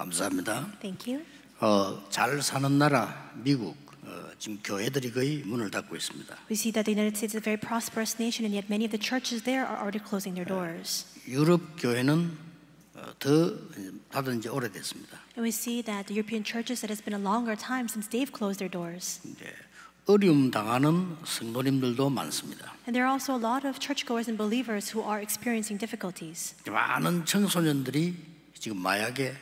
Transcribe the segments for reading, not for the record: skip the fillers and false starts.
감사합니다. Thank you. 잘 사는 나라 미국 지금 교회들이 거의 문을 닫고 있습니다. We see that the United States is a very prosperous nation, and yet many of the churches there are already closing their doors. 유럽 교회는 더 닫은 지 오래됐습니다. And we see that the European churches, that has been a longer time since they've closed their doors. 어려움 당하는 성도님들도 많습니다. And there are also a lot of churchgoers and believers who are experiencing difficulties. 많은 청소년들이 지금 마약에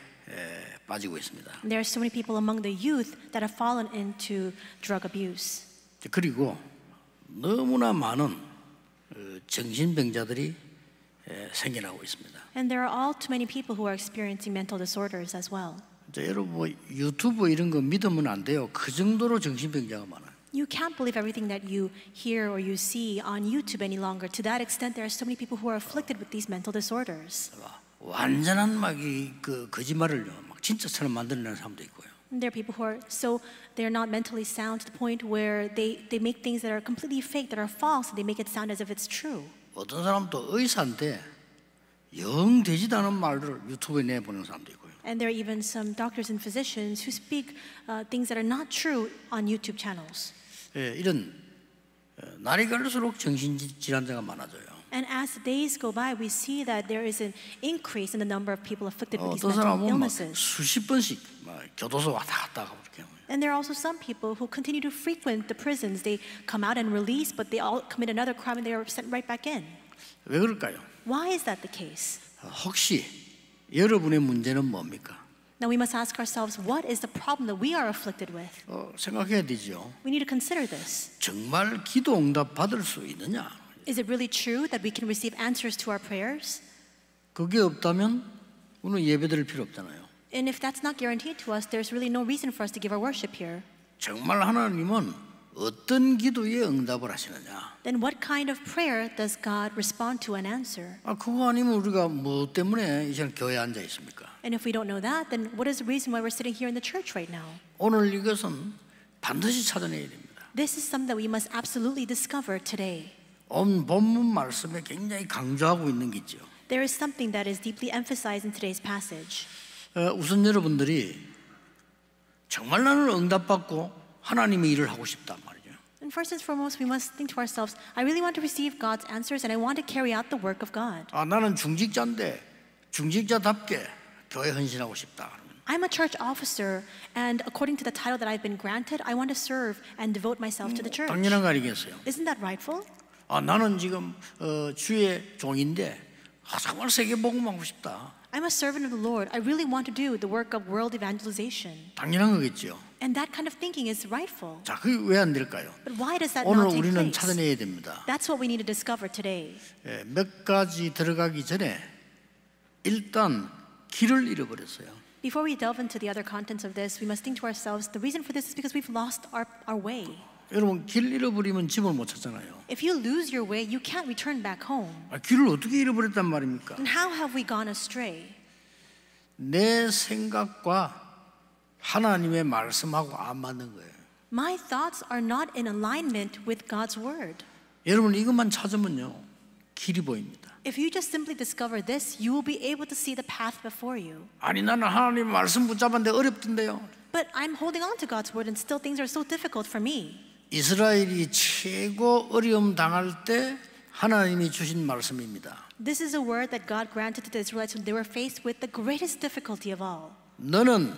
빠지고 있습니다. And there are so many people among the youth that have fallen into drug abuse. 그리고 너무나 많은 정신병자들이 생겨나고 있습니다. And there are all too many people who are experiencing mental disorders as well. 여러분 뭐 유튜브 이런 거 믿으면 안 돼요. 그 정도로 정신병자가 많아요. You can't believe everything that you hear or you see on YouTube any longer. To that extent, there are so many people who are afflicted with these mental disorders. 완전한 그 거짓말을요, 막 진짜처럼 만들어내는 사람도 있고요. And there are people who are they're not mentally sound to the point where they make things that are completely fake, that are false, and they make it sound as if it's true. 어떤 사람도 의사인데 영 되지도 않은 말을 유튜브에 내보내는 사람도 있고요. And there are even some doctors and physicians who speak things that are not true on YouTube channels. 이런 날이 갈수록 정신질환자가 많아져요. And as the days go by, we see that there is an increase in the number of people afflicted with these 어떤 mental 사람은 막 illnesses. 수십 번씩 막 교도소 왔다 갔다 하고 그렇게. And there are also some people who continue to frequent the prisons. They come out and release, but they all commit another crime and they are sent right back in. 왜 그럴까요? Why is that the case? 혹시 여러분의 문제는 뭡니까? Now we must ask ourselves, what is the problem that we are afflicted with? 생각해야 되죠. We need to consider this. 정말 기도 응답 받을 수 있느냐? Is it really true that we can receive answers to our prayers? 그게 없다면 우리는 예배드릴 필요 없잖아요. And if that's not guaranteed to us, there's really no reason for us to give our worship here. 정말 하나님은 어떤 기도에 응답을 하시느냐? Then what kind of prayer does God respond to and answer? 그거 아니면 우리가 뭐 때문에 이 시간 교회에 앉아 있습니까? And if we don't know that, then what is the reason why we're sitting here in the church right now? 오늘 이것은 반드시 찾아내야 됩니다. This is something that we must absolutely discover today. 온 본문 말씀에 굉장히 강조하고 있는 게 있죠. There is something that is deeply emphasized in today's passage. 우선 여러분들이 정말 나는 응답받고 하나님의 일을 하고 싶단 말이죠. And first and foremost, we must think to ourselves, I really want to receive God's answers and I want to carry out the work of God. 나는 중직자인데 중직자답게 교회 헌신하고 싶다. I'm a church officer, and according to the title that I've been granted, I want to serve and devote myself to the church. 당연한 거 아니겠어요? Isn't that rightful? 나는 지금 주의 종인데 정말 세계 복음하고 싶다. I'm a servant of the Lord. I really want to do the work of world evangelization. 당연한 거겠죠. And that kind of thinking is rightful. 자, 그게 왜 안 될까요? But why does that 오늘 not take 우리는 place? 찾아내야 됩니다. That's what we need to discover today. 몇 가지 들어가기 전에 일단 길을 잃어버렸어요. Before we delve into the other contents of this, we must think to ourselves, the reason for this is because we've lost our way. 여러분 길 잃어버리면 집을 못 찾잖아요. If you lose your way, you can't return back home. 길을 어떻게 잃어버렸단 말입니까? And how have we gone astray? 내 생각과 하나님의 말씀하고 안 맞는 거예요. My thoughts are not in alignment with God's word. 여러분 이것만 찾으면요 길이 보입니다. If you just simply discover this, you will be able to see the path before you. 아니 나는 하나님 말씀 붙잡았는데 어렵던데요. But I'm holding on to God's word and still things are so difficult for me. 이스라엘이 최고 어려움 당할 때 하나님이 주신 말씀입니다. This is a word that God granted to the Israelites when they were faced with the greatest difficulty of all. 너는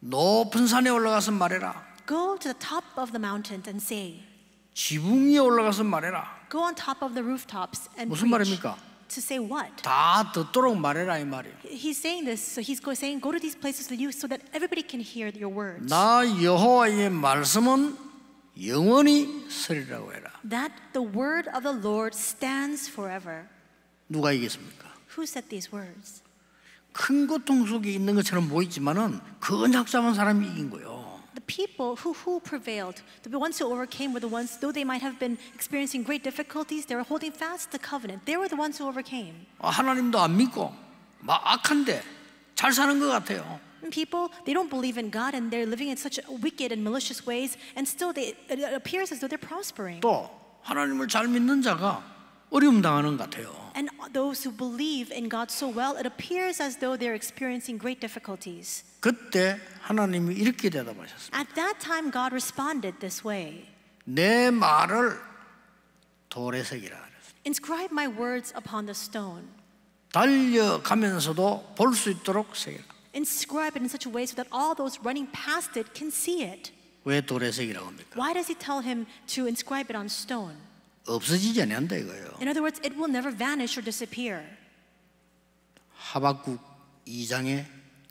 높은 산에 올라가서 말해라. Go to the top of the mountain and say. 지붕 위에 올라가서 말해라. Go on top of the rooftops and 무슨 preach. 말입니까? To say what? 다 듣도록 말해라 이 말이에요. He's saying this, so he's saying, go to these places with you so that everybody can hear your words. 나 여호와의 말씀은 영원히 서리라고 해라. That the word of the Lord stands forever. 누가 이겼습니까? Who said these words? 큰 고통 속에 있는 것처럼 보이지만은 그 언약 잡은 사람이 이긴 거예요. The people who prevailed, the ones who overcame were the ones, though they might have been experiencing great difficulties, they were holding fast the covenant. They were the ones who overcame. 하나님도 안 믿고 막 악한데 잘 사는 것 같아요. And people, they don't believe in God and they're living in such wicked and malicious ways, and still it appears as though they're prospering. 또 하나님을 잘 믿는 자가 어려움 당하는 것 같아요. And those who believe in God so well, it appears as though they're experiencing great difficulties. 그때 하나님이 이렇게 대답하셨습니다. At that time, God responded this way. 내 말을 돌에 새기라 그랬어요. Inscribe my words upon the stone. 달려가면서도 볼 수 있도록 새기라. Inscribe it in such a way so that all those running past it can see it. 왜 돌에 새기라고 합니까? Why does he tell him to inscribe it on stone? 없어지지 않는다 이거예요. In other words, it will never vanish or disappear. 하박국 2장에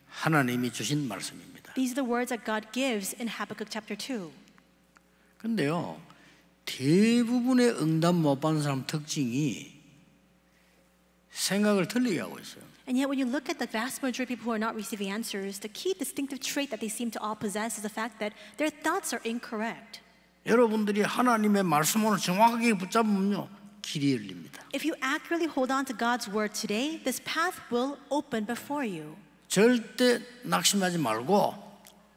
하나님이 주신 말씀입니다. These are the words that God gives in Habakkuk chapter 2. 근데요, 대부분의 응답 못 받는 사람 특징이 생각을 틀리게 하고 있어요. And yet when you look at the vast majority of people who are not receiving answers, the key distinctive trait that they seem to all possess is the fact that their thoughts are incorrect. 여러분들이 하나님의 말씀을 정확하게 붙잡으면요, 길이 열립니다. If you accurately hold on to God's word today, this path will open before you. 절대 낙심하지 말고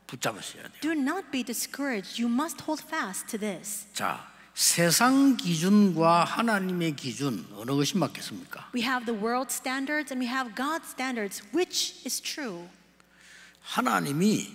붙잡으셔야 돼요. Do not be discouraged. You must hold fast to this. 자, 세상 기준과 하나님의 기준 어느 것이 맞겠습니까? We have the world standards and we have God's standards. Which is true? 하나님이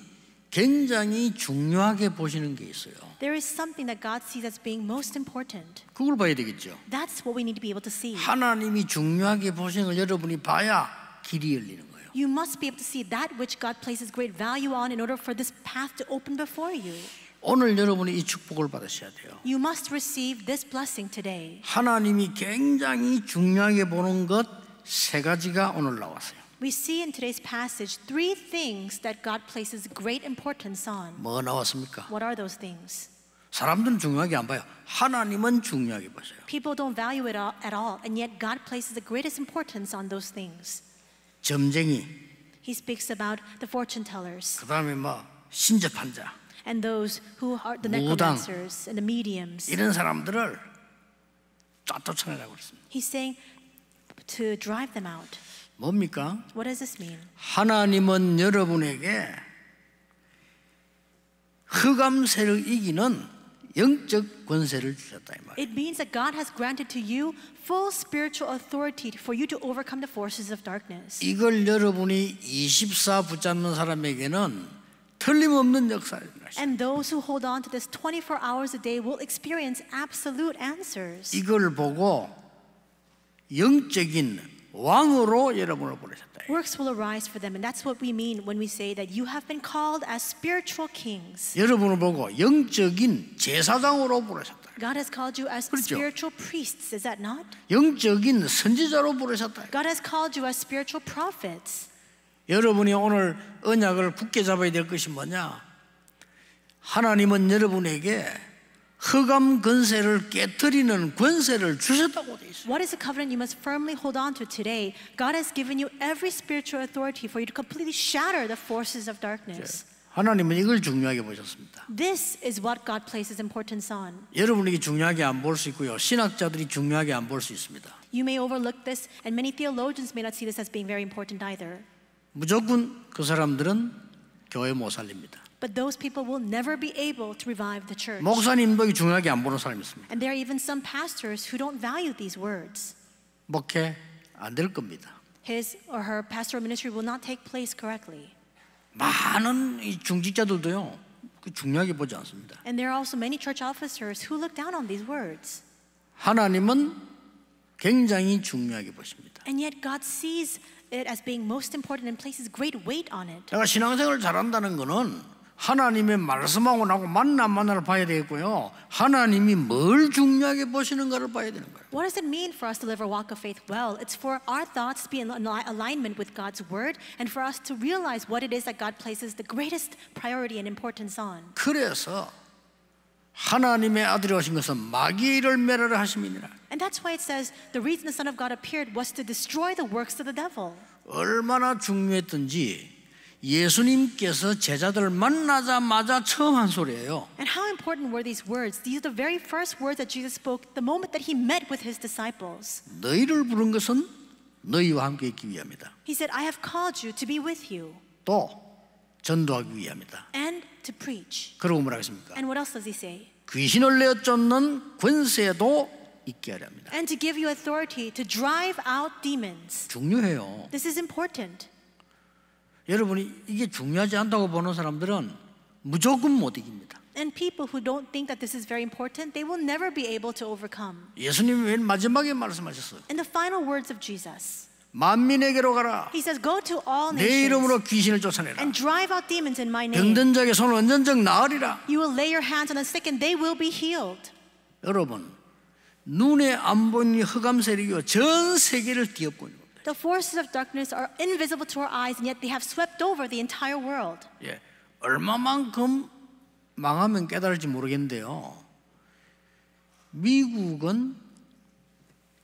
굉장히 중요하게 보시는 게 있어요. There is something that God sees as being most important. 그걸 봐야 되겠죠. That's what we need to be able to see. 하나님이 중요하게 보시는 걸 여러분이 봐야 길이 열리는 거예요. You must be able to see that which God places great value on in order for this path to open before you. 오늘 여러분이 이 축복을 받으셔야 돼요. You must receive this blessing today. 하나님이 굉장히 중요하게 보는 것 세 가지가 오늘 나왔어요. We see in today's passage three things that God places great importance on. 뭐 나왔습니까? What are those things? 사람들은 중요하게 안 봐요. 하나님은 중요하게 보세요. People don't value it at all, and yet God places the greatest importance on those things. 점쟁이, He speaks about the fortune tellers 그 다음에 뭐 신접한 자, and those who are the 무당. necromancers and the mediums. 이런 사람들을 쫓아내라고 그랬습니다. He's saying to drive them out. 뭡니까? What does this mean? 하나님은 여러분에게 흑암세를 이기는 영적 권세를 주셨다 이 말이에요. It means that God has granted to you full spiritual authority for you to overcome the forces of darkness. 이걸 여러분이 24 붙잡는 사람에게는 틀림없는 역사를 하시죠. And those who hold on to this 24 hours a day will experience absolute answers. 이걸 보고 영적인 왕으로 여러분을 보내셨다. Works will arise for them, and that's what we mean when we say that you have been called as spiritual kings. 여러분을 보고 영적인 제사장으로 부르셨다. God has called you as 그렇죠. spiritual priests, is that not? 영적인 선지자로 부르셨다. God has called you as spiritual prophets. 여러분이 오늘 언약을 굳게 잡아야 될 것이 뭐냐? 하나님은 여러분에게 흑암 권세를 깨뜨리는 권세를 주셨다고 돼 있어요. What is the covenant you must firmly hold on to today? God has given you every spiritual authority for you to completely shatter the forces of darkness. 하나님은 이걸 중요하게 보셨습니다. This is what God places importance on. 여러분에게 중요하게 안 볼 수 있고요. 신학자들이 중요하게 안 볼 수 있습니다. You may overlook this, and many theologians may not see this as being very important either. 무조건 그 사람들은 교회 못 살립니다. But those people will never be able to revive the church. 목사님도 중요하게 안 보는 사람이 있습니다. And there are even some pastors who don't value these words. 목회 안 될 겁니다. His or her pastoral ministry will not take place correctly. 많은 이 중직자들도요, 중요하게 보지 않습니다. And there are also many church officers who look down on these words. 하나님은 굉장히 중요하게 보십니다. And yet God sees it as being most important and places great weight on it. 제가 신앙생활을 잘한다는 것은 하나님의 말씀하고 나하고 만나 만나를 봐야 되겠고요. 하나님이 뭘 중요하게 보시는가를 봐야 되는 거예요. What does it mean for us to live our walk of faith well? It's for our thoughts to be in alignment with God's word and for us to realize what it is that God places the greatest priority and importance on. 그래서 하나님의 아들이 오신 것은 마귀의 일을 멸하려 하심이니라. And that's why it says the reason the Son of God appeared was to destroy the works of the devil. 얼마나 중요했던지 예수님께서 제자들을 만나자마자 처음 한 소리예요. And how important were these words? These are the very first words that Jesus spoke the moment that he met with his disciples. 너희를 부른 것은 너희와 함께 있기 위함이다. He said, I have called you to be with you 또 전도하기 위함이다. and to preach. 그러고 뭐라 했습니까? And what else does he say? 귀신을 내어 쫓는 권세도 있게 하려 합니다. And to give you authority to drive out demons. 중요해요. This is important. 여러분이 이게 중요하지 않다고 보는 사람들은 무조건 못 이깁니다. And people who don't think that this is very important, they will never be able to overcome. 예수님이 맨 마지막에 말씀하셨어요. In the final words of Jesus, 만민에게로 가라. He says, go to all 내 nations 이름으로 귀신을 쫓아내라. and drive out demons in my name. 병든 자에게 손을 언전적 나으리라. You will lay your hands on the sick and they will be healed. 여러분, 눈에 안 보이는 흑암 세력이 전 세계를 뒤엎고 있는 겁니다. The forces of darkness are invisible to our eyes, and yet they have swept over the entire world. 예, 얼마만큼 망하면 깨달을지 모르겠는데요. 미국은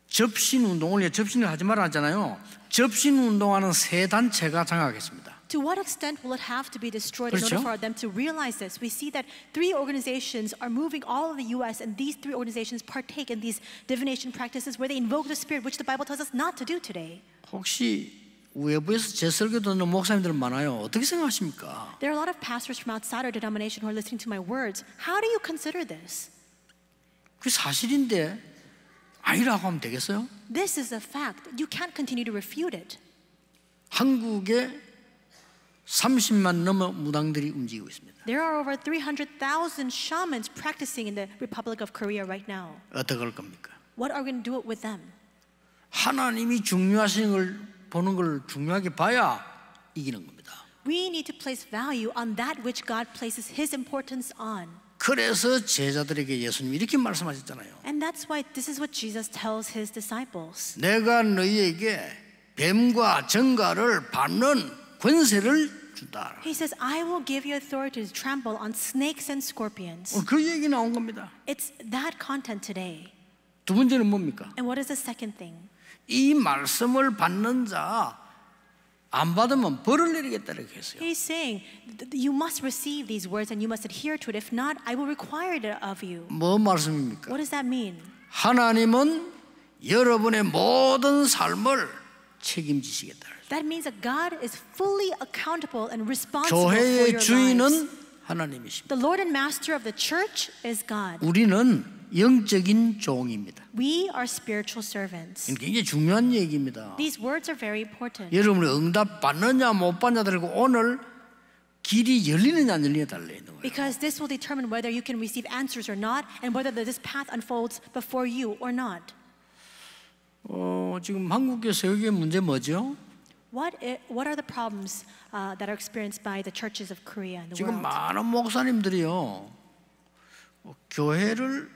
접신운동을 접신을 하지 말아 하잖아요. 접신운동하는 세 단체가 장악했습니다. To what extent will it have to be destroyed in order 그렇죠? for them to realize this? We see that 3 organizations are moving all of the U.S. and these 3 organizations partake in these divination practices where they invoke the spirit, which the Bible tells us not to do today. 혹시 외부에서 제 설교 듣는 목사님들 많아요. 어떻게 생각하십니까? There are a lot of pastors from outside our denomination who are listening to my words. How do you consider this? 그게 사실인데 아니라고 하면 되겠어요? This is a fact. You can't continue to refute it. 한국에 30만 넘어 무당들이 움직이고 있습니다. There are over 300,000 shamans practicing in the Republic of Korea right now. 어떻게 할 겁니까? What are we going to do it with them? 하나님이 중요하신 걸 보는 걸 중요하게 봐야 이기는 겁니다. We need to place value on that which God places His importance on. 그래서 제자들에게 예수님이 이렇게 말씀하셨잖아요. And that's why this is what Jesus tells His disciples. 내가 너희에게 뱀과 정갈을 밟는 권세를 준다. He says, I will give you authority to trample on snakes and scorpions. 그 얘기 나온 겁니다. It's that content today. 두 번째는 뭡니까? And what is the second thing? 이 말씀을 받는 자 안 받으면 벌을 내리겠다 이렇게 했어요. He's saying, you must receive these words and you must adhere to it. If not, I will require it of you. 뭐 말씀입니까? What does that mean? 하나님은 여러분의 모든 삶을 책임지시겠다. That means that God is fully accountable and responsible for 교회의 your 주인은 lives. 하나님이십니다. The Lord and Master of the church is God. 우리는 영적인 종입니다. We are spiritual servants. 굉장히 중요한 얘기입니다. These words are very important. 여러분이 응답 받느냐 못 받느냐 들고 오늘 길이 열리느냐 안 열리느냐 달려 있는 거예요. Because this will determine whether you can receive answers or not and whether this path unfolds before you or not. 지금 한국교 세계의 문제 뭐죠? What are the problems that are experienced by the churches of Korea and the 지금 world? 많은 목사님들이요 교회를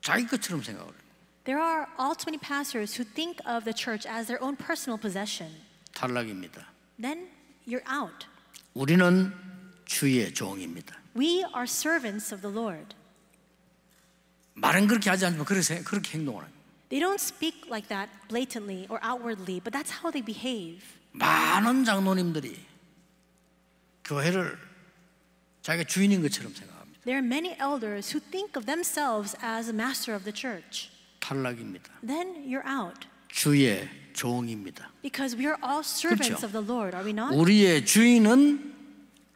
자기 것처럼 생각을 해요. There are all too many pastors who think of the church as their own personal possession. 탈락입니다. Then you're out. 우리는 주의 종입니다. We are servants of the Lord. 말은 그렇게 하지 않지만 그렇게 행동을 해요. They don't speak like that blatantly or outwardly, but that's how they behave. 많은 장로님들이 교회를 자기가 주인인 것처럼 생각합니다. There are many elders who think of themselves as a master of the church. 탈락입니다. Then you're out. 주의 종입니다. Because we are all servants 그렇죠. of the Lord, are we not? 우리의 주인은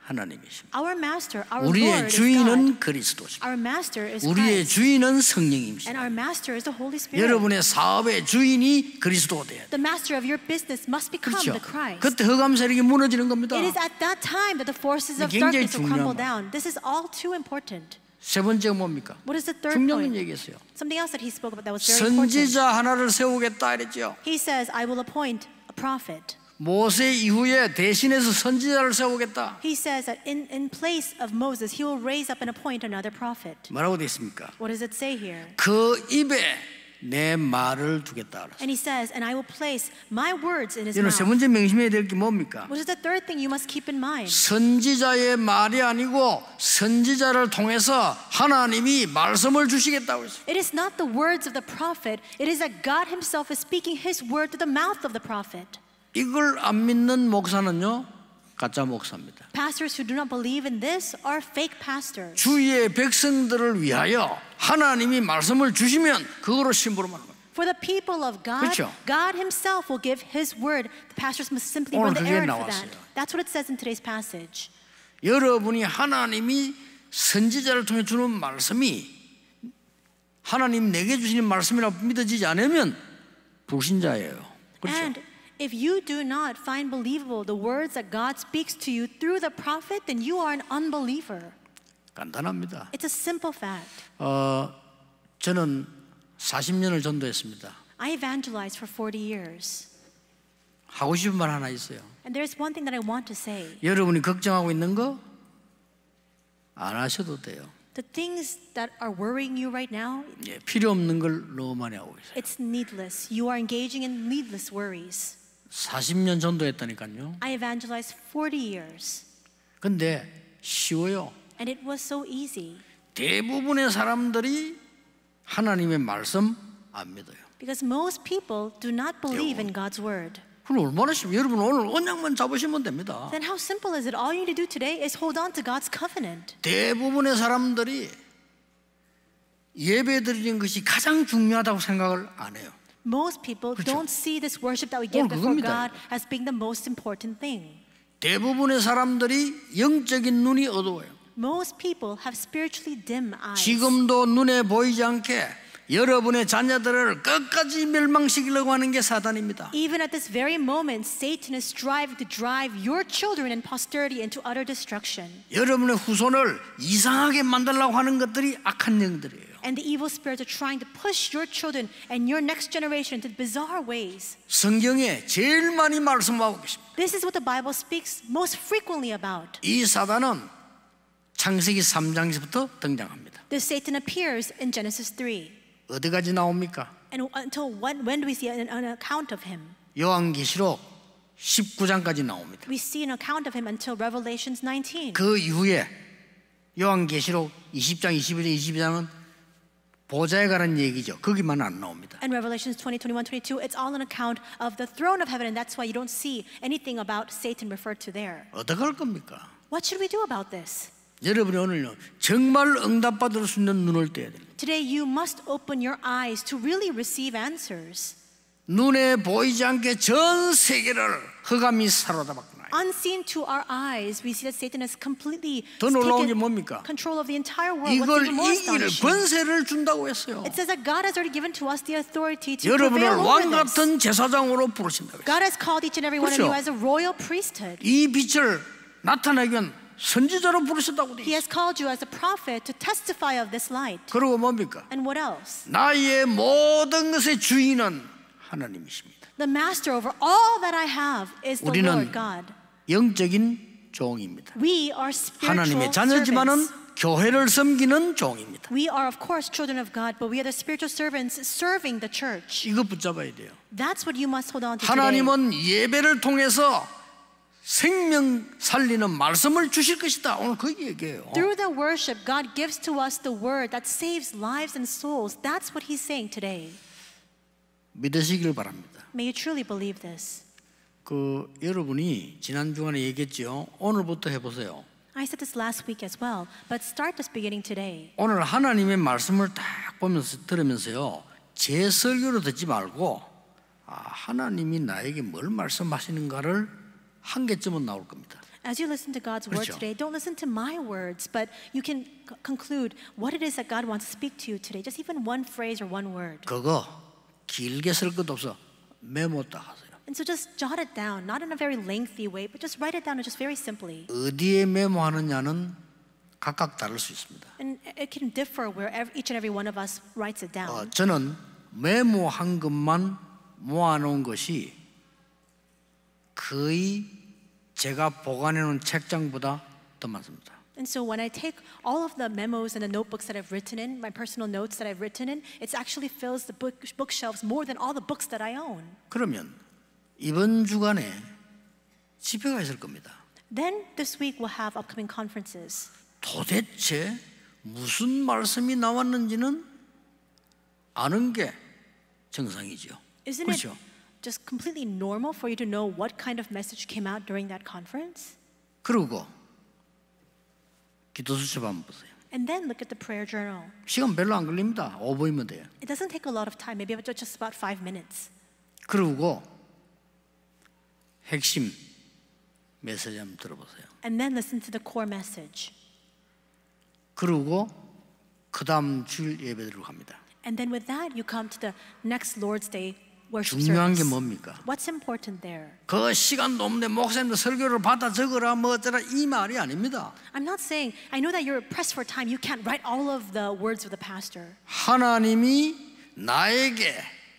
하나님이십니다. Our master, our 우리의 Lord is God. 주인은 그리스도십니다. Our master is 우리의 Christ. 주인은 And 성령님이십니다. our master is the Holy Spirit. 여러분의 사업의 주인이 그리스도가 돼야 돼요. The master of your business must become 그렇죠. the Christ. 그때 흑암 세력이 무너지는 겁니다. It is at that time that the forces of 굉장히 darkness will crumble 중요한 down. This is all too important. 세 번째가 뭡니까? What is the third 중요한 point? 얘기했어요. Something else that he spoke about that was very important. 선지자 하나를 세우겠다 이랬죠. He says, I will appoint a prophet. 모세 이후에 대신해서 선지자를 세우겠다. He says that in place of Moses, he will raise up and appoint another prophet. 뭐라고 되어 있습니까? What does it say here? 그 입에 내 말을 두겠다. And he says, and I will place my words in his 이런 세 mouth. 번째 명심해야 될 게 뭡니까? What is the third thing you must keep in mind? 선지자의 말이 아니고 선지자를 통해서 하나님이 말씀을 주시겠다고 했어요. It is not the words of the prophet. It is that God himself is speaking his word to the mouth of the prophet. 이걸 안 믿는 목사는요 가짜 목사입니다. Pastors who do not believe in this are fake pastors. 주의 백성들을 위하여 하나님이 말씀을 주시면 그거로 심부름하는 거예요. For the people of God, 그렇죠? God himself will give his word. The pastors must simply 오늘 run the 그게 errand for 나왔어요. that. That's what it says in today's passage. 여러분이 하나님이 선지자를 통해 주는 말씀이 하나님 내게 주시는 말씀이라고 믿어지지 않으면 불신자예요. 그렇죠? And if you do not find believable the words that God speaks to you through the prophet, then you are an unbeliever. 간단합니다. It's a simple fact. 저는 40년을 전도했습니다. I evangelized for 40 years. 하고 싶은 말 하나 있어요. And there's one thing that I want to say. 여러분이 걱정하고 있는 거 안 하셔도 돼요. The things that are worrying you right now, 예, 필요 없는 걸 너무 많이 하고 있어요. it's needless. You are engaging in needless worries. 40년 전도했다니까요. I evangelized 40 years. 근데 쉬워요. And it was so easy. 대부분의 사람들이 하나님의 말씀 안 믿어요. Because most people do not believe in God's word. 그럼 얼마나 쉽어요. 여러분 오늘 언약만 잡으시면 됩니다. Then how simple is it? All you need to do today is hold on to God's covenant. 대부분의 사람들이 예배 드리는 것이 가장 중요하다고 생각을 안 해요. Most people 그렇죠. don't see this worship that we give 오늘 before 그겁니다. God as being the most important thing. 대부분의 사람들이 영적인 눈이 어두워요. Most people have spiritually dim eyes. 지금도 눈에 보이지 않게 여러분의 자녀들을 끝까지 멸망시키려고 하는 게 사단입니다. Even at this very moment, Satan is striving to drive your children and posterity into utter destruction. 여러분의 후손을 이상하게 만들려고 하는 것들이 악한 영들이에요. And the evil spirits are trying to push your children and your next generation into bizarre ways. 성경에 제일 많이 말씀하고 계십니다. This is what the Bible speaks most frequently about. 이 사단은 창세기 3장에서부터 등장합니다. This Satan appears in Genesis 3. 어디까지 나옵니까? And until when do we see an account of him? 요한계시록 19장까지 나옵니다. We see an account of him until Revelations 19. 그 이후에 요한계시록 20장, 21장, 22장은 보좌에 관한 얘기죠. 거기만 안 나옵니다. And Revelations 20, 21, 22, it's all an account of the throne of heaven, and that's why you don't see anything about Satan referred to there. 어떻게 할 겁니까? What should we do about this? 여러분이 오늘요 정말 응답받을 수 있는 눈을 떼야 됩니다. Today you must open your eyes to really receive answers. 눈에 보이지 않게 전 세계를 흑암이 사로잡았구나. Unseen to our eyes, we see that Satan has completely 더 놀라운 게 taken 뭡니까? control of the entire world. What's 이걸 even more 이기를 astonishing? 권세를 준다고 했어요. It says that God has already given to us the authority to 여러분을 prevail 왕 over this. 같은 제사장으로 부르신다고 했어요. God has called each and every one of 그렇죠. you as a royal priesthood. 이 빛을 나타내기 위한 선지자로 부르셨다고 돼 He 있어요. has called you as a prophet to testify of this light. 그리고 뭡니까? And what else? 나의 모든 것의 주인은 하나님이십니다. The master over all that I have is the 우리는 Lord God. 영적인 종입니다. We are spiritual 하나님의 자녀지만은 servants. 교회를 섬기는 종입니다. We are of course children of God, but we are the spiritual servants serving the church. 이거 붙잡아야 돼요. That's what you must hold on to today. 하나님은 예배를 통해서 생명 살리는 말씀을 주실 것이다. 오늘 그 얘기예요. Through the worship, God gives to us the word that saves lives and souls. That's what He's saying today. 믿으시길 바랍니다. May you truly believe this. 여러분이 지난 주간에 얘기했죠. 오늘부터 해보세요. I said this last week as well, but start this beginning today. 오늘 하나님의 말씀을 딱 보면서 들으면서요. 제 설교로 듣지 말고 하나님이 나에게 뭘 말씀하시는가를 한 개쯤은 나올 겁니다. As you listen to God's word 그렇죠. today, don't listen to my words, but you can conclude what it is that God wants to speak to you today. Just even one phrase or one word. 그거 길게 쓸 것도 없어. 메모 딱 하세요. And so just jot it down, not in a very lengthy way, but just write it down just very simply. 어디에 메모하느냐는 각각 다를 수 있습니다. And it can differ where each and every one of us writes it down. 저는 메모한 것만 모아놓은 것이 거의 제가 보관해 놓은 책장보다 더 많습니다. And so when I take all of the memos and the notebooks that I've written in, my personal notes that I've written in, it actually fills the bookshelves more than all the books that I own. 그러면 이번 주간에 집회가 있을 겁니다. Then this week we'll have upcoming conferences. 도대체 무슨 말씀이 나왔는지는 아는 게 정상이죠. Isn't 그렇죠? it just completely normal for you to know what kind of message came out during that conference? 그리고 기도 수첩 한번 보세요. And then look at the prayer journal. 시간 별로 안 걸립니다. 5분이면 돼요. It doesn't take a lot of time, maybe just about 5 minutes. 그리고 핵심 메시지 한번 들어보세요. And then listen to the core message. 그리고 그 다음 주일 예배드리러 갑니다. And then with that, you come to the next Lord's Day worship 중요한 게 service. 뭡니까? What's important there? 그 시간도 없는데 목사님들 설교를 받아 적으라 뭐 어쩌라 이 말이 아닙니다. I'm not saying, I know that you're pressed for time. You can't write all of the words of the pastor. 하나님이 나에게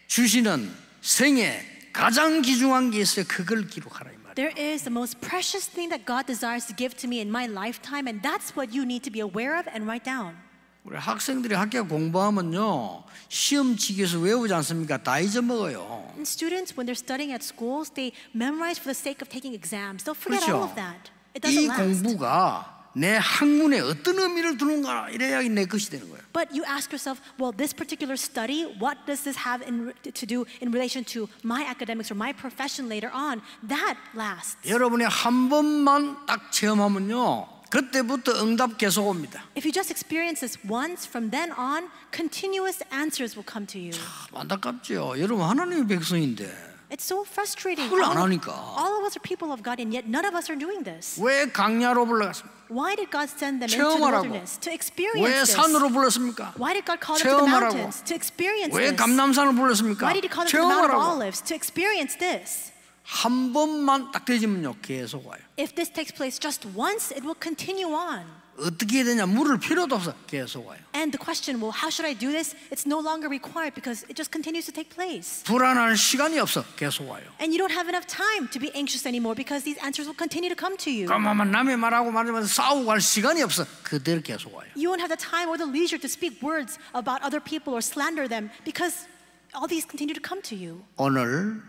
주시는 생에 가장 귀중한 게 있어요. 그걸 기록하라 이 말이에요. There is the most precious thing that God desires to give to me in my lifetime, and that's what you need to be aware of and write down. 우리 학생들이 학교 공부하면요 시험지기에서 외우지 않습니까? 다 잊어먹어요. And students, when they're studying at schools, they memorize for the sake of taking exams. They'll forget all 그렇죠. of that. It 이 doesn't last. 공부가 내 학문에 어떤 의미를 두는가 이래야 내 것이 되는 거예요. But you ask yourself, well, this particular study, what does this have to do in relation to my academics or my profession later on? That lasts. 여러분이 한 번만 딱 체험하면요 그때부터 응답 계속 옵니다. If you just experience this once, from then on, continuous answers will come to you. 안타깝죠. 여러분 하나님의 백성인데 It's so frustrating. 그걸 안 하니까. All of us are people of God, and yet none of us are doing this. 왜 강야로 불렀습니까? Why did God send them into the 체험하라고. wilderness? To 왜 experience this. 산으로 불렀습니까? Why did God call them to the 체험하라고. mountains? To experience 왜 this. 감람산을 불렀습니까? Why did He call them to the Mount of 체험하라고. Olives? To experience this. 한 번만 딱 되지면요 계속 와요. If this takes place just once, it will continue on. 어떻게 해야 되냐 물을 필요도 없어 계속 와요. And the question, well, how should I do this? It's no longer required because it just continues to take place. 불안할 시간이 없어 계속 와요. And you don't have enough time to be anxious anymore because these answers will continue to come to you. 그러면 남의 말하고 말하면서 싸우고 할 시간이 없어 그대로 계속 와요. You won't have the time or the leisure to speak words about other people or slander them because all these continue to come to you. 오늘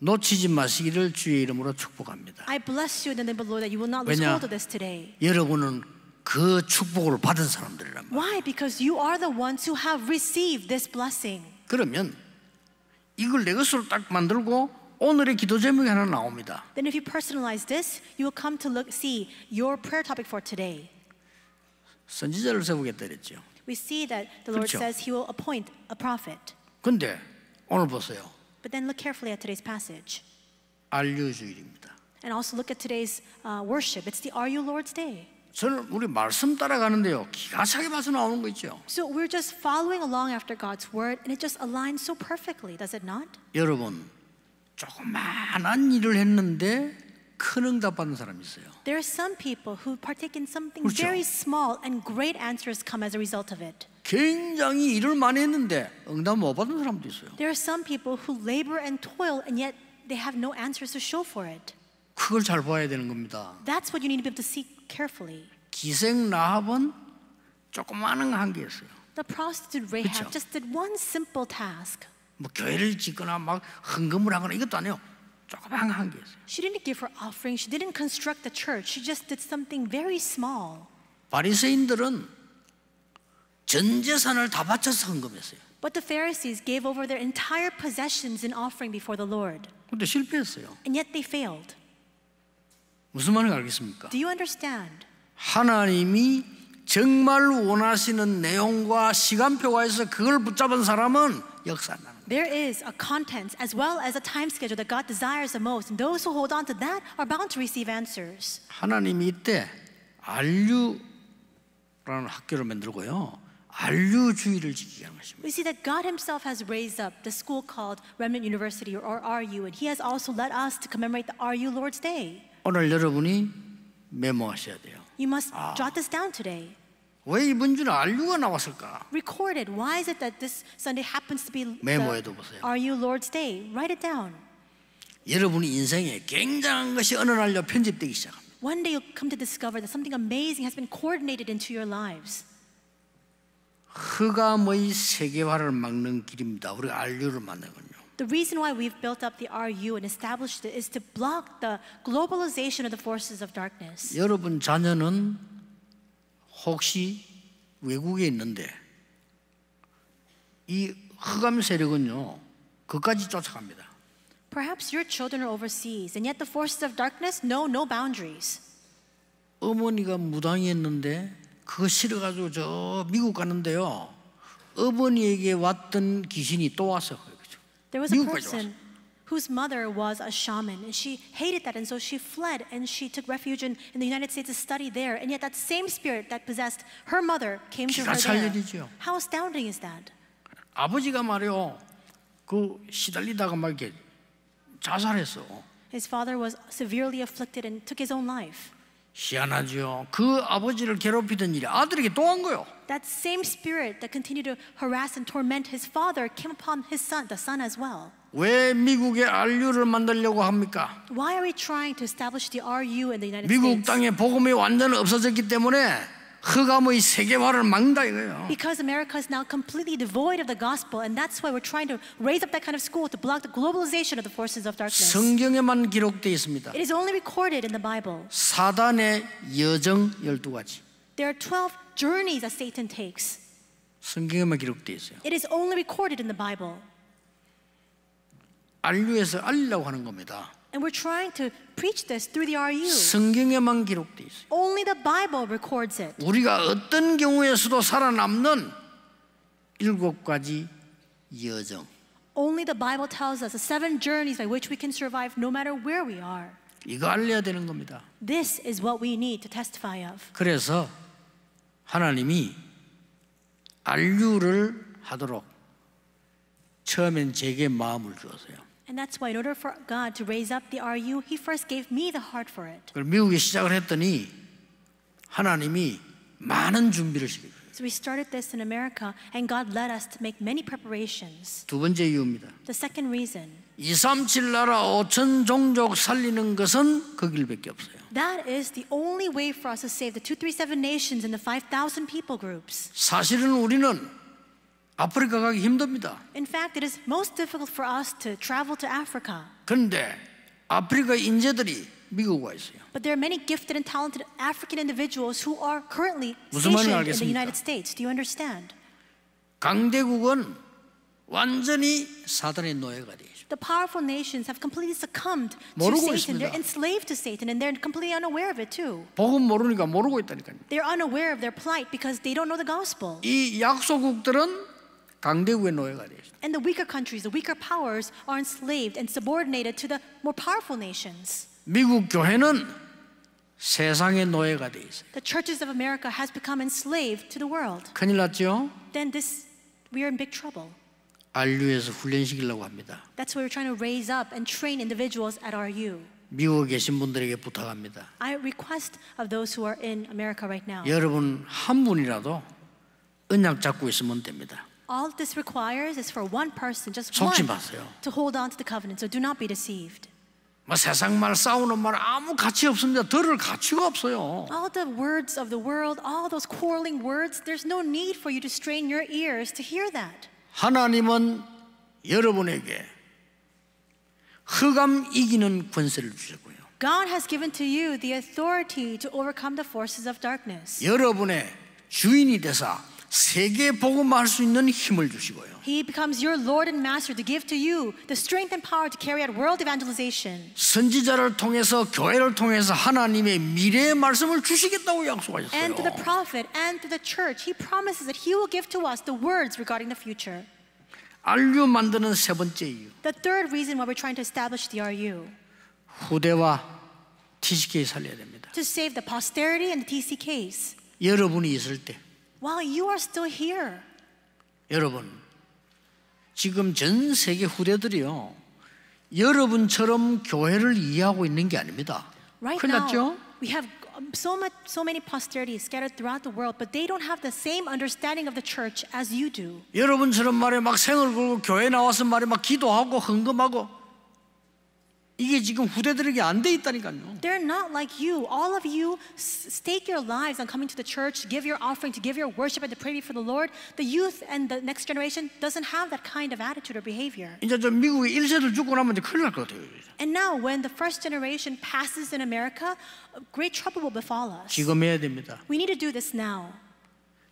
놓치지 마시기를 주의 이름으로 축복합니다. I bless you in the name of the Lord that you will not lose 왜냐? hold of this today. 여러분은 그 축복을 받은 사람들이란 말이에요. Why? Because you are the ones who have received this blessing. 그러면 이걸 내 것으로 딱 만들고 오늘의 기도 제목이 하나 나옵니다. Then if you personalize this, you will come to see your prayer topic for today. 선지자를 세우겠다 그랬죠. We see that the Lord 그렇죠. says He will appoint a prophet. 근데 오늘 보세요. But then look carefully at today's passage. 안류주일입니다. And also look at today's worship. It's the Are You Lord's Day. 저는 우리 말씀 따라가는데요. 기가 차게 맞춰 나오는 거 있죠. So we're just following along after God's word and it just aligns so perfectly, does it not? 여러분 조그마한 일을 했는데 큰 응답 받는 사람이 있어요. There are some people who partake in something 그렇죠. very small and great answers come as a result of it. 굉장히 일을 많이 했는데 응답 못 받은 사람도 있어요. There are some people who labor and toil and yet they have no answers to show for it. 그걸 잘 봐야 되는 겁니다. That's what you need to be able to see carefully. 기생 라합은 조그마한 한 게 있어요. The prostitute Rahab 그렇죠. just did one simple task. 뭐 교회를 짓거나 막 헌금을 하거나 이것도 아니에요. 조그마한 한 게 있어요. She didn't give her offering. She didn't construct the church. She just did something very small. 바리새인들은 전 재산을 다 바쳐서 헌금했어요. But the Pharisees gave over their entire possessions in offering before the Lord. 근데 실패했어요. And yet they failed. 무슨 말인지 알겠습니까? Do you understand? 하나님이 정말 원하시는 내용과 시간표가 있어 그걸 붙잡은 사람은 역사 안 나는 거예요. There is a content as well as a time schedule that God desires the most. And those who hold on to that are bound to receive answers. 하나님이 이때 RU라는 학교를 만들고요. RU주의를 지키게 하는 것입니다. We see that God Himself has raised up the school called Remnant University or RU, and He has also led us to commemorate the RU Lord's Day. 오늘 여러분이 메모하셔야 돼요. You must jot this down today. 왜 이번 주는 RU가 나왔을까? Record it. Why is it that this Sunday happens to be 메모해도 보세요. RU Lord's Day? Write it down. 여러분 인생에 굉장한 것이 어느 날요 편집되기 시작합니다. One day you'll come to discover that something amazing has been coordinated into your lives. 흑암의 세계화를 막는 길입니다. 우리가 RU를 만든 건요. The reason why we've built up the RU and established it is to block the globalization of the forces of darkness. 여러분 자녀는 혹시 외국에 있는데 이 흑암 세력은요 그까지 쫓아갑니다. Perhaps your children are overseas, and yet the forces of darkness know no boundaries. 어머니가 무당이었는데 그거 싫어가지고 저 미국 갔는데요. 어머니에게 왔던 귀신이 또 와서 그렇죠. There was a 미국까지 person whose mother was a shaman, and she hated that, and so she fled and she took refuge in the United States to study there. And yet that same spirit that possessed her mother came to 기가 her 찰 there. 일이죠. How astounding is that? 아버지가 말이요, 그 시달리다가 막 이렇게 자살했어. His father was severely afflicted and took his own life. 희한하죠. 그 아버지를 괴롭히던 일이 아들에게 또 한 거요. That same spirit that continued to harass and torment his father came upon his son, the son as well. 왜 미국에 RU를 만들려고 합니까? Why are we trying to establish the RU in the United 미국 States? 땅에 복음이 완전 없어졌기 때문에 흑암의 세계화를 막는다 이거예요. Because America is now completely devoid of the gospel, and that's why we're trying to raise up that kind of school to block the globalization of the forces of darkness. 성경에만 기록되어 있습니다. It is only recorded in the Bible. 사단의 여정 12가지. There are 12 journeys that Satan takes. 성경에만 기록되어 있어요. It is only recorded in the Bible. RU에서 알리려고 하는 겁니다. And we're trying to preach this through the RU. 성경에만 기록되어 있어요. Only the Bible records it. 우리가 어떤 경우에서도 살아남는 7가지 여정. Only the Bible tells us the 7 journeys by which we can survive no matter where we are. 이거 알려야 되는 겁니다. This is what we need to testify of. 그래서 하나님이 RU를 하도록 처음엔 제게 마음을 주었어요. And that's why in order for God to raise up the RU, He first gave me the heart for it. 그걸 미국에 시작을 했더니 하나님이 많은 준비를 시켜줘요. So we started this in America, and God led us to make many preparations. 두 번째 이유입니다. The second reason, 237 나라 5천 종족 살리는 것은 그 길밖에 없어요. that is the only way for us to save the 237 nations and the 5,000 people groups. 사실은 우리는 아프리카 가기 힘듭니다. In fact, it is most difficult for us to travel to Africa. 그런데 아프리카 인재들이 미국 와 있어요. But there are many gifted and talented African individuals who are currently 무슨 말인지 stationed in the 알겠습니까? United States. Do you understand? 강대국은 완전히 사단의 노예가 되어 있어요. The powerful nations have completely succumbed to 모르고 Satan. 있습니다. They're enslaved to Satan, and they're completely unaware of it too. 복음 모르니까 모르고 있다니까요. They're unaware of their plight because they don't know the gospel. 이 약소국들은 강대국의 노예가 되어 있어요. And the weaker countries, the weaker powers, are enslaved and subordinated to the more powerful nations. 미국 교회는 세상의 노예가 되어 있어요. The churches of America has become enslaved to the world. 큰일 났죠? Then we are in big trouble. RU에서 훈련시키려고 합니다. That's why we're trying to raise up and train individuals at RU. 미국에 계신 분들에게 부탁합니다. I request of those who are in America right now. 여러분 한 분이라도 언약 잡고 있으면 됩니다. All this requires is for one person, just 속지 one, 마세요. to hold on to the covenant. So do not be deceived. 뭐 세상 말 싸우는 말 아무 가치 없습니다. 들을 가치가 없어요. All the words of the world, all those quarreling words, there's no need for you to strain your ears to hear that. 하나님은 여러분에게 흑암 이기는 권세를 주셨고요. God has given to you the authority to overcome the forces of darkness. 여러분의 주인이 되사 세계 복음할 수 있는 힘을 주시고요. He becomes your Lord and Master to give to you the strength and power to carry out world evangelization. 선지자를 통해서 교회를 통해서 하나님의 미래의 말씀을 주시겠다고 And 약속하셨어요. through the prophet and through the church, He promises that He will give to us the words regarding the future. RU 만드는 세 번째 이유. The third reason why we're trying to establish the RU, 후대와 TCK 살려야 됩니다. to save the posterity and the TCKs. 여러분이 있을 때 While you are still here, 여러분 지금 전 세계 후대들이요 여러분처럼 교회를 이해하고 있는 게 아닙니다. right 큰일 now, 났죠? we have so many posterities scattered throughout the world, but they don't have the same understanding of the church as you do. 여러분처럼 말에 막 생을 걸고 교회 나와서 말에 막 기도하고 헌금하고 이게 지금 후대들에게 안 돼 있다니까요. They're not like you. All of you stake your lives on coming to the church, to give your offering, to give your worship, and to pray before the Lord. The youth and the next generation doesn't have that kind of attitude or behavior. 이제 저 미국의 1세들 죽고 나면 이제 큰일 날 것 같아요. And now, when the first generation passes in America, great trouble will befall us. 지금 해야 됩니다. We need to do this now.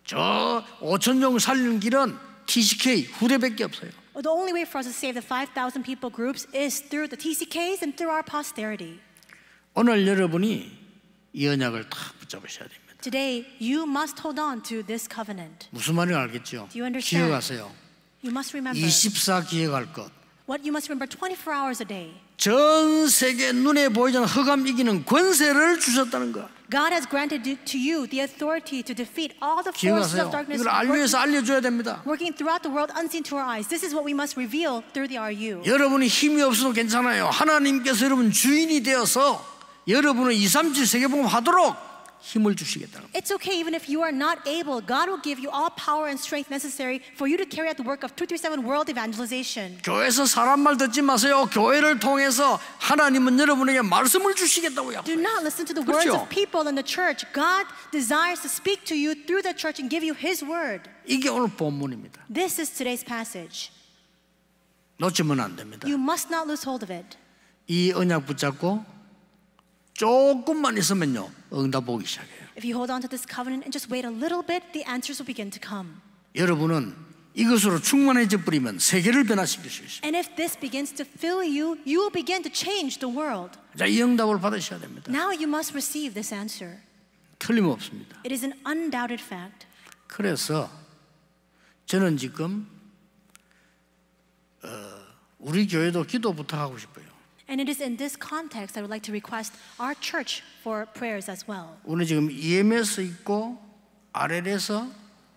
저 5천종 살리는 길은 TCK 후대밖에 없어요. The only way for us to save the 5,000 people groups is through the TCKs and through our posterity. 오늘 여러분이 이 언약을 딱 붙잡으셔야 됩니다. Today, you must hold on to this covenant. 무슨 말인지 알겠죠? Do you understand? 기억하세요. You must remember. 24 기억할 것, What you must remember 24 hours a day. 전 세계 눈에 보이지 않는 흑암 이기는 권세를 주셨다는 거. God has granted to you the authority to defeat all the forces 기억하세요. of darkness 이걸 알려서 알려줘야 됩니다. working throughout the world unseen to our eyes. This is what we must reveal through the RU. 여러분이 힘이 없어도 괜찮아요. 하나님께서 여러분 주인이 되어서 여러분은 237 세계복음 하도록 힘을 주시겠다는 거예요. It's okay even if you are not able. God will give you all power and strength necessary for you to carry out the work of 237 world evangelization. 교회에서 사람 말 듣지 마세요. 교회를 통해서 하나님은 여러분에게 말씀을 주시겠다고요. Do not listen to the words 그렇죠? of people in the church. God desires to speak to you through the church and give you His word. 이게 오늘 본문입니다. This is today's passage. 놓치면 안 됩니다. You must not lose hold of it. 이 언약 붙잡고 조금만 있으면요 응답 오기 시작해요. If you hold on to this covenant and just wait a little bit, the answers will begin to come. 여러분은 이것으로 충만해져 버리면 세계를 변화시킬 수 있어요. And if this begins to fill you, you will begin to change the world. 자, 이 응답을 받으셔야 됩니다. Now you must receive this answer. 틀림없습니다. It is an undoubted fact. 그래서 저는 지금 우리 교회도 기도 부탁하고 싶어요. And it is in this context I would like to request our church for prayers as well. 우리 지금 EMS 있고 RL에서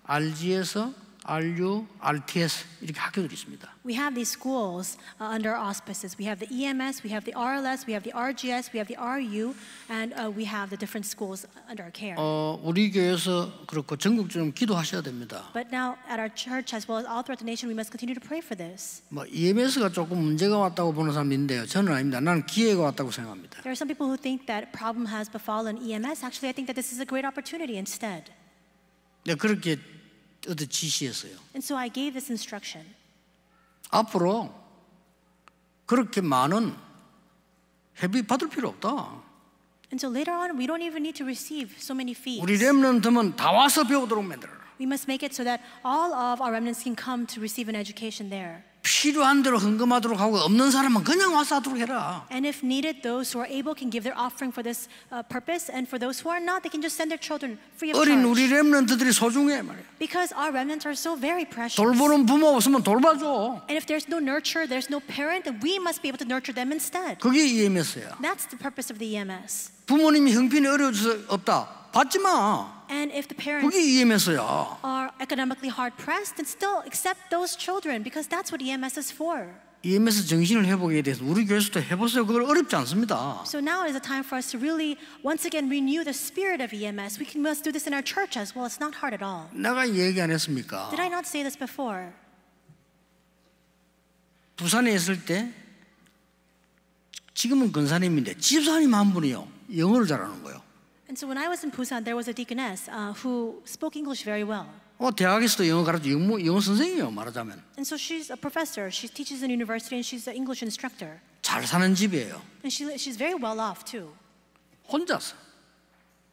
RG에서 RU, RTS 이렇게 학교들이 있습니다. We have these schools under our auspices. We have the EMS, we have the RLS, we have the RGS, we have the RU, and we have the different schools under our care. 우리 교회에서 그렇고 전국적으로 기도하셔야 됩니다. But now at our church as well as all throughout the nation, we must continue to pray for this. 뭐 EMS가 조금 문제가 왔다고 보는 사람이 있는데요. 저는 아닙니다. 나는 기회가 왔다고 생각합니다. There are some people who think that problem has befallen EMS. Actually, I think that this is a great opportunity instead. 네, 그렇게 어디 지시했어요. And so I gave this instruction. 앞으로 그렇게 많은 회비 받을 필요 없다. And so later on, we don't even need to receive so many fees. 우리 렘넌트면 다 와서 배우도록 만들어라. We must make it so that all of our remnants can come to receive an education there. 필요한 대로 헌금하도록 하고 없는 사람은 그냥 와서 하도록 해라. And if needed, those who are able can give their offering for this purpose, and for those who are not, they can just send their children free of 어린 우리 charge. 렘넌트들이 소중해 말이야. Because our remnants are so very precious. 돌보는 부모 없으면 돌봐줘. And if there's no nurture, there's no parent, then we must be able to nurture them instead. 그게 EMS야. That's the purpose of the EMS. 부모님이 형편이 어려워서 없다. 받지 마. And if the parents 그게 EMS야. are economically hard pressed, then still accept those children because that's what EMS is for. EMS 정신을 회복에 대해서 우리 교회에서도 해보세요. 그걸 어렵지 않습니다. So now is a time for us to really once again renew the spirit of EMS. We must do this in our church as well. It's not hard at all. 내가 얘기 안 했습니까? Did I not say this before? 부산에 있을 때 지금은 근사님인데 집사님 한 분이요 영어를 잘하는 거예요. And so when I was in Busan, there was a deaconess who spoke English very well. 대학에서도 영어 가르쳐 영어 선생이에요 말하자면. And so she's a professor. She teaches in university and she's an English instructor. 잘 사는 집이에요. And she's very well off too. 혼자서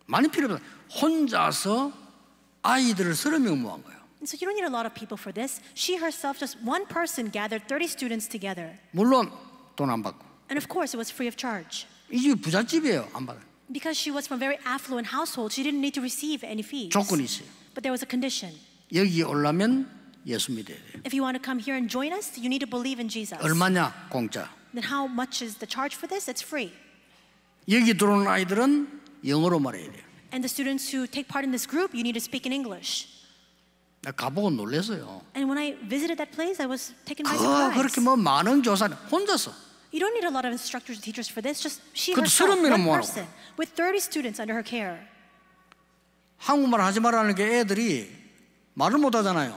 많이 필요 없어요. 혼자서 아이들을 30명 모은 거예요. And so you don't need a lot of people for this. She herself, just one person, gathered 30 students together. 물론 돈 안 받고. And of course, it was free of charge. 이 집이 부잣집이에요. 안 받아요. Because she was from a very affluent household, she didn't need to receive any fees. 조건이 있어요. But there was a condition. 여기 오려면 예수 믿어야 돼요. If you want to come here and join us, you need to believe in Jesus. 얼마냐? 공짜. Then how much is the charge for this? It's free. 여기 들어오는 아이들은 영어로 말해야 돼요. And the students who take part in this group, you need to speak in English. 나 가보고 놀랐어요. And when I visited that place, I was taken by 그렇게 surprise. 뭐 많은 교사 혼자서. You don't need a lot of instructors and teachers for this. Just she 그것도 herself, 30명이나 one 모아놓고. person, with 30 students under her care. 한국말 하지 말라는 게 애들이 말을 못 하잖아요.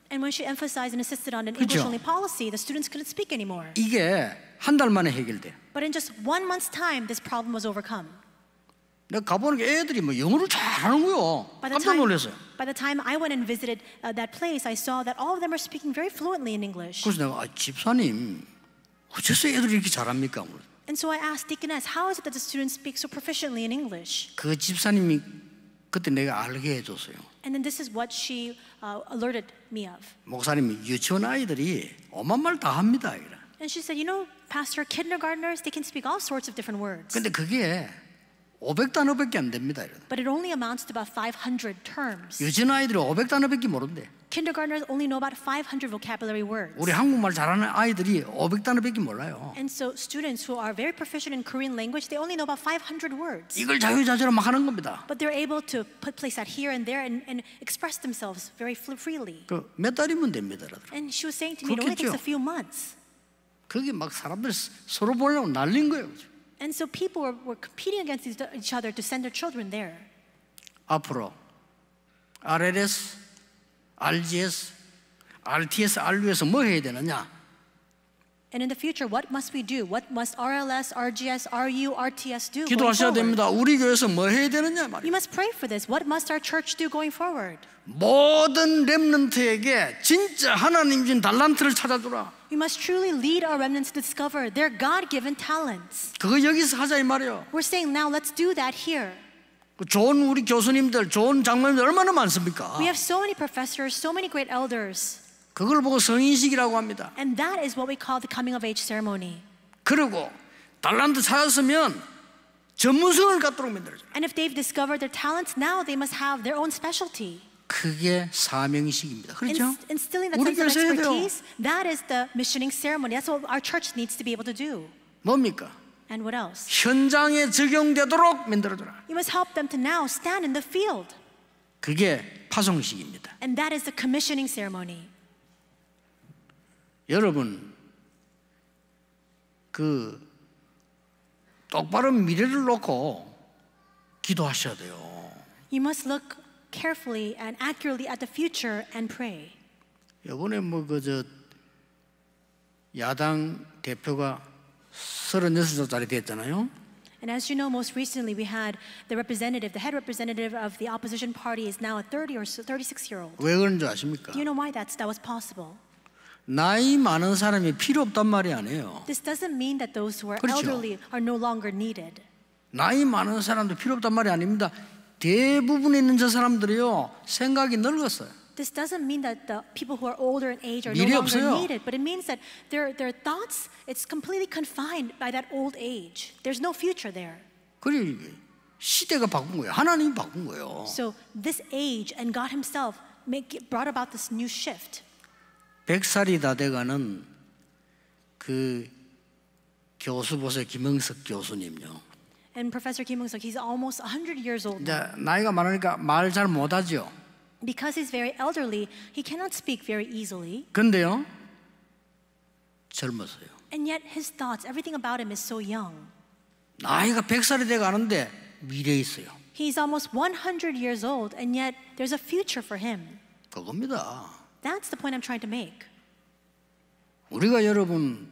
And when she emphasized and insisted on an 그렇죠. English-only policy, the students couldn't speak anymore. 이게 한 달 만에 해결돼. But in just 1 month's time, this problem was overcome. 내가 가보는 게 애들이 뭐 영어를 잘하는 거요. 깜짝 놀랐어요. By the time I went and visited that place, I saw that all of them are speaking very fluently in English. 그래서 내가 집사님 어째서 애들이 이렇게 잘합니까? And so I asked Deaconess, how is it that the students speak so proficiently in English? 그 집사님이 그때 내가 알게 해줬어요. And then this is what she alerted me of. 목사님이 유치원 아이들이 오만 말 다 합니다. 이래. And she said, you know, Pastor, kindergartners, they can speak all sorts of different words. 근데 그게 500단어밖에 안 됩니다. 이래. But it only amounts to about 500 terms. 유치원 아이들이 500단어밖에 모른대. kindergartners only know about 500 vocabulary words. 우리 한국말 잘하는 아이들이 500단어밖에 몰라요. And so students who are very proficient in Korean language, they only know about 500 words. 이걸 자유자재로 막 하는 겁니다. But they're able to place that here and there and express themselves very freely. 그 몇 달이면 됩니다. And she was saying to me, it only takes a few months. 그게 막 사람들 서로 보려고 날린 거예요. And so people were competing against each other to send their children there. 앞으로 RLS, RGS, RTS, RU에서 뭐 해야 되느냐? And in the future, what must we do? What must RLS, RGS, RU, RTS do? 기도하셔야 됩니다. 우리 교회에서 뭐 해야 되느냐 말이에요. You must pray for this. What must our church do going forward? 모든 렘넌트에게 진짜 하나님 준 달란트를 찾아주라. We must truly lead our remnants to discover their God-given talents. 그거 여기서 하자 이 말이에요. We're saying now, let's do that here. 좋은 우리 교수님들, 좋은 장로님들 얼마나 많습니까? We have so many professors, so many great elders. 그걸 보고 성인식이라고 합니다. And that is what we call the coming of age ceremony. 그리고 달란트 찾았으면 전문성을 갖도록 만들어줘요. And if they've discovered their talents, now they must have their own specialty. 그게 사명식입니다. 그렇죠? Instilling that 우리 sense of 교회에서 해야 돼요. expertise, that is the missioning ceremony. That's what our church needs to be able to do. 뭡니까? And what else? 현장에 적용되도록 만들어줘라. You must help them to now stand in the field. 그게 파송식입니다. And that is the commissioning ceremony. 여러분, 그 똑바로 미래를 놓고 기도하셔야 돼요. You must look carefully and accurately at the future and pray. 이번에 뭐 그저 야당 대표가 36살짜리 됐잖아요. And as you know, most recently we had the head representative of the opposition party is now a 30 or 36-year-old. 왜 그런 줄 아십니까? Do you know why that was possible? 나이 많은 사람이 필요 없단 말이 아니에요. This doesn't mean that those who are 그렇죠. elderly are no longer needed. 나이 많은 사람도 필요 없단 말이 아닙니다. 대부분 있는 저 사람들이요 생각이 늙었어요. This doesn't mean that the people who are older in age are no 미래 longer 없어요. needed, but it means that their thoughts, it's completely confined by that old age. There's no future there. 그리고 시대가 바꾼 거예요. 하나님이 바꾼 거예요. So this age and God Himself brought about this new shift. 100살이 다 돼가는 그 교수 보세요. 김영석 교수님요. And Professor Kim Young-suk, he's almost 100 years old now. 이제 나이가 많으니까 말 잘 못하죠. Because he's very elderly, he cannot speak very easily. 근데요 젊었어요. And yet his thoughts, everything about him is so young. 나이가 100살이 돼가는데 미래에 있어요. He's almost 100 years old, and yet there's a future for him. 그겁니다. That's the point I'm trying to make. 우리가 여러분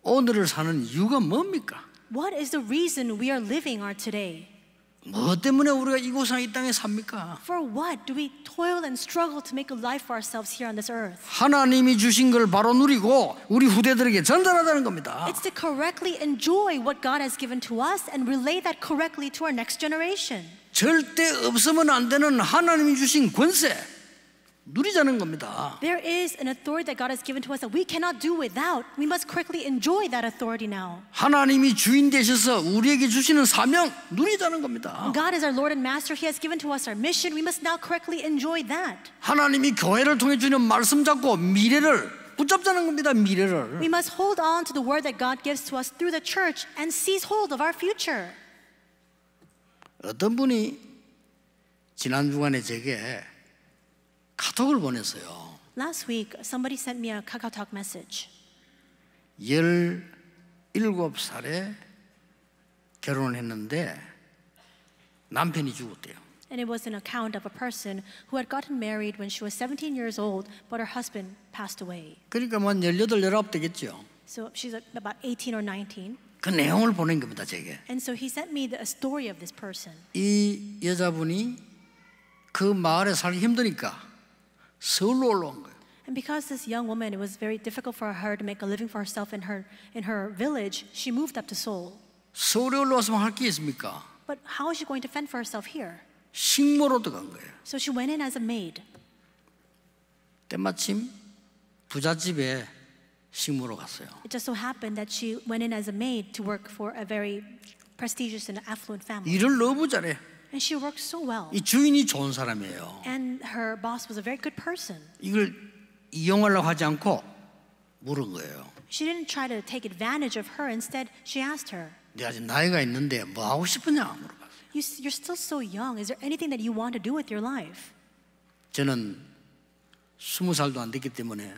오늘을 사는 이유가 뭡니까? What is the reason we are living our today? 뭐 때문에 우리가 이곳에 이 땅에 삽니까? For what do we toil and struggle to make a life for ourselves here on this earth? 하나님이 주신 걸 바로 누리고 우리 후대들에게 전달하자는 겁니다. It's to correctly enjoy what God has given to us and relay that correctly to our next generation. 절대 없으면 안 되는 하나님이 주신 권세 누리자는 겁니다. There is an authority that God has given to us that we cannot do without. We must correctly enjoy that authority now. 하나님이 주인 되셔서 우리에게 주시는 사명 누리자는 겁니다. God is our Lord and Master. He has given to us our mission. We must now correctly enjoy that. 하나님이 교회를 통해 주는 말씀 잡고 미래를 붙잡자는 겁니다. 미래를. We must hold on to the word that God gives to us through the church and seize hold of our future. 어떤 분이 지난 주간에 제게 카톡을 보냈어요. Last week, somebody sent me a KakaoTalk message. 17살에 결혼을 했는데 남편이 죽었대요. And it was an account of a person who had gotten married when she was 17 years old, but her husband passed away. 그러니까 뭐 18, 19 되겠죠. So she's about 18 or 19. 그 내용을 보낸 겁니다, 제게. And so he sent me a story of this person. 이 여자분이 그 마을에 살기 힘드니까 서울로 올라온 거예요. And because this young woman, it was very difficult for her to make a living for herself in her village, she moved up to Seoul. 서울에 올라와서 할 게 있습니까? But how is she going to fend for herself here? 식모로 들어간 거예요. So she went in as a maid. 때마침 부잣집에 식모로 갔어요. It just so happened that she went in as a maid to work for a very prestigious and affluent family. 일을 너무 잘해. And she worked so well. 이 주인이 좋은 사람이에요. And her boss was a very good person. 이걸 이용하려고 하지 않고 물은 거예요. She didn't try to take advantage of her. Instead, she asked her, 네 아직 나이가 있는데 뭐 하고 싶으냐 물어봤어요. You're still so young. Is there anything that you want to do with your life? 저는 20살도 안 됐기 때문에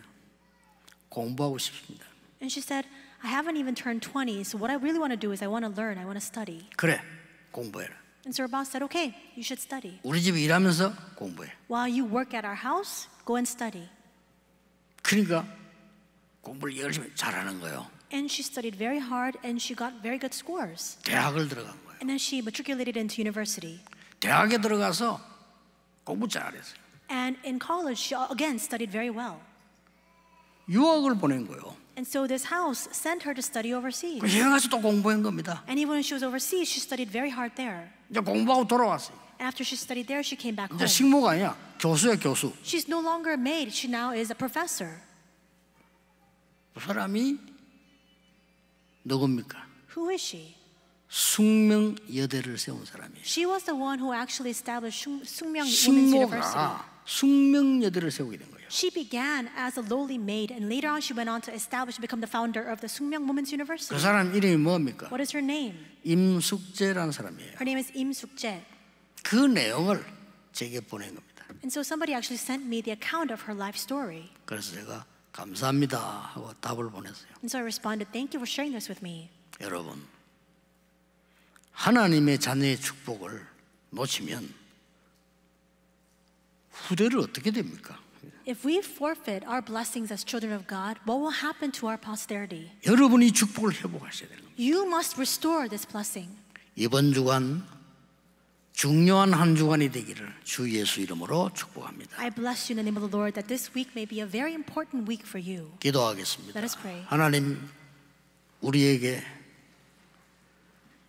공부하고 싶습니다. And she said, I haven't even turned 20, so what I really want to do is I want to learn, I want to study. 그래, 공부해라. And so her boss said, okay, you should study. 우리 집에 일하면서 공부해. While you work at our house, go and study. 그러니까 공부를 열심히 잘하는 거예요. And she studied very hard and she got very good scores. 대학을 들어간 거예요. And then she matriculated into university. 대학에 들어가서 공부 잘했어요. And in college, she again studied very well. 유학을 보낸 거예요. And so this house sent her to study overseas. 여기 가서 또 공부한 겁니다. And even when she was overseas, she studied very hard there. 이제 공부하고 돌아왔어요. After she studied there, she came back 이제 home. 식모가 아니야. 교수야, 교수. She's no longer a maid. She now is a professor. 그 사람이 누굽니까? Who is she? 숙명여대를 세운 사람이에요. She was the one who actually established Sookmyung Women's University. 식모가 숙명여대를 세우게 된 거예요. She began as a lowly maid, and later on she went on to establish, become the founder of the Sookmyung Women's 그 University. 사람 이름이 뭡니까? What is her name? 임숙재라는 사람이에요. Her name is Im Suk-jae. 그 내용을 제게 보낸 겁니다. And so somebody actually sent me the account of her life story. 그래서 제가 감사합니다 하고 답을 보냈어요. And so I responded, thank you for sharing this with me. 여러분, 하나님의 자녀의 축복을 놓치면 후대를 어떻게 됩니까? If we forfeit our blessings as children of God, what will happen to our posterity? 여러분이 축복을 회복하셔야 되는 겁니다. You must restore this blessing. 이번 주간 중요한 한 주간이 되기를 주 예수 이름으로 축복합니다. I bless you in the name of the Lord that this week may be a very important week for you. 기도하겠습니다. Let us pray. 하나님, 우리에게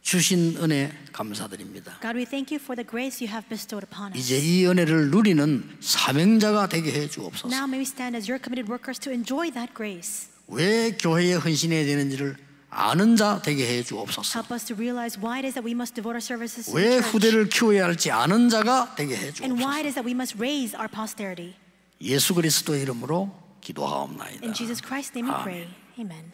주신 은혜 감사드립니다. God, we thank you for the grace you have bestowed upon us. 이제 이 은혜를 누리는 사명자가 되게 해 주옵소서. Now may we stand as your committed workers to enjoy that grace. 왜 교회에 헌신해야 되는지를 아는 자 되게 해 주옵소서. Help us to realize why it is that we must devote our services to 왜 the church, 후대를 키워야 할지 아는 자가 되게 해 and why it 주옵소서. is that we must raise our posterity. 예수 그리스도 이름으로 기도하옵나이다. In Jesus Christ's name we 아멘. pray. Amen.